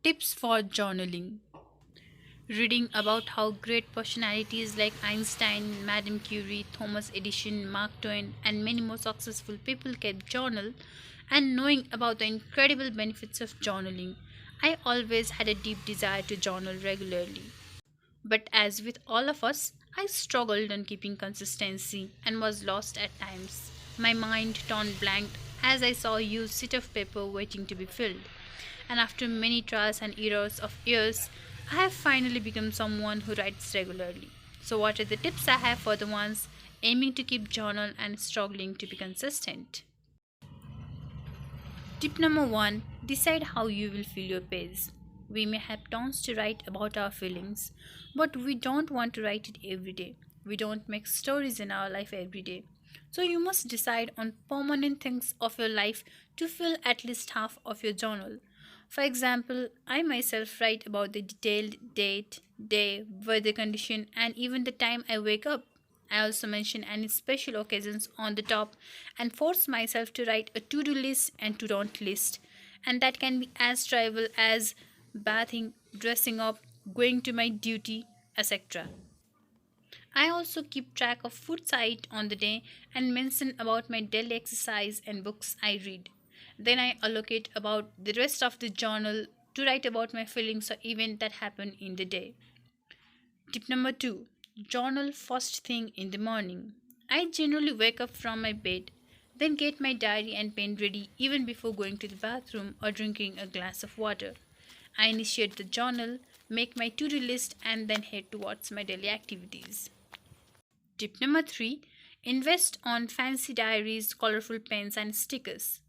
Tips for journaling. Reading about how great personalities like Einstein, Madame Curie, Thomas Edison, Mark Twain, and many more successful people kept journal, and knowing about the incredible benefits of journaling, I always had a deep desire to journal regularly. But as with all of us, I struggled on keeping consistency and was lost at times. My mind turned blank as I saw a huge sheet of paper waiting to be filled. And after many trials and errors of years, I have finally become someone who writes regularly. So, what are the tips I have for the ones aiming to keep journal and struggling to be consistent? Tip number one, decide how you will fill your page. We may have tons to write about our feelings, but we don't want to write it every day. We don't make stories in our life every day. So you must decide on permanent things of your life to fill at least half of your journal. For example, I myself write about the detailed date, day, weather condition, and even the time I wake up. I also mention any special occasions on the top and force myself to write a to do list and to don't list. And that can be as trivial as bathing, dressing up, going to my duty, etc. I also keep track of food I eat on the day and mention about my daily exercise and books I read. Then I allocate about the rest of the journal to write about my feelings or event that happened in the day. Tip number 2, journal first thing in the morning. I generally wake up from my bed, then get my diary and pen ready even before going to the bathroom or drinking a glass of water. I initiate the journal, make my to do list, and then head towards my daily activities. Tip number 3, invest on fancy diaries, colorful pens, and stickers.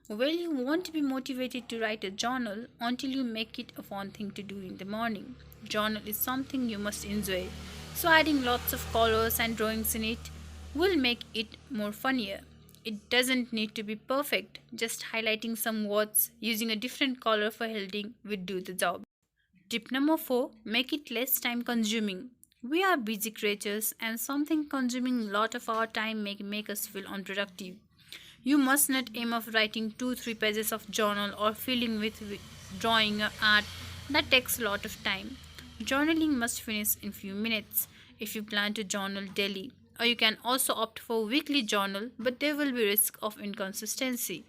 Well, you won't be motivated to write a journal until you make it a fun thing to do in the morning. Journal is something you must enjoy, so adding lots of colors and drawings in it will make it more funnier. It doesn't need to be perfect, just highlighting some words using a different color for heading would do the job. Tip number 4, make it less time consuming. We are busy creatures and something consuming a lot of our time may make us feel unproductive. You must not aim of writing 2-3 pages of journal or filling with drawing or art that takes a lot of time. Journaling must finish in few minutes if you plan to journal daily. Or you can also opt for weekly journal, but there will be risk of inconsistency.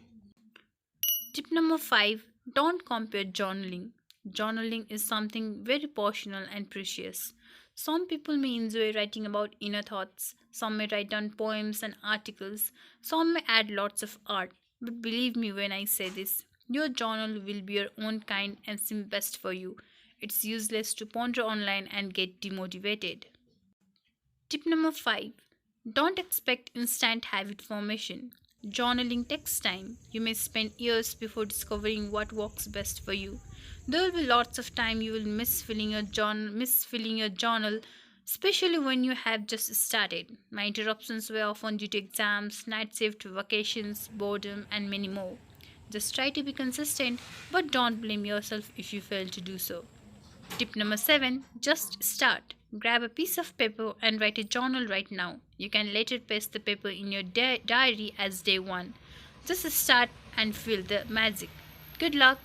Tip number 5, don't compare journaling. Journaling is something very personal and precious. Some people may enjoy writing about inner thoughts, some may write down poems and articles, some may add lots of art. But believe me when I say this, your journal will be your own kind and seem best for you. It's useless to ponder online and get demotivated. Tip number 5, don't expect instant habit formation. Journaling takes time. You may spend years before discovering what works best for you. There will be lots of time you will miss filling your journal, especially when you have just started. My interruptions were often due to exams, night shift, vacations, boredom, and many more. Just try to be consistent, but don't blame yourself if you fail to do so. Tip number 7, just start. Grab a piece of paper and write a journal right now. You can later paste the paper in your diary as day 1. Just start and feel the magic. Good luck!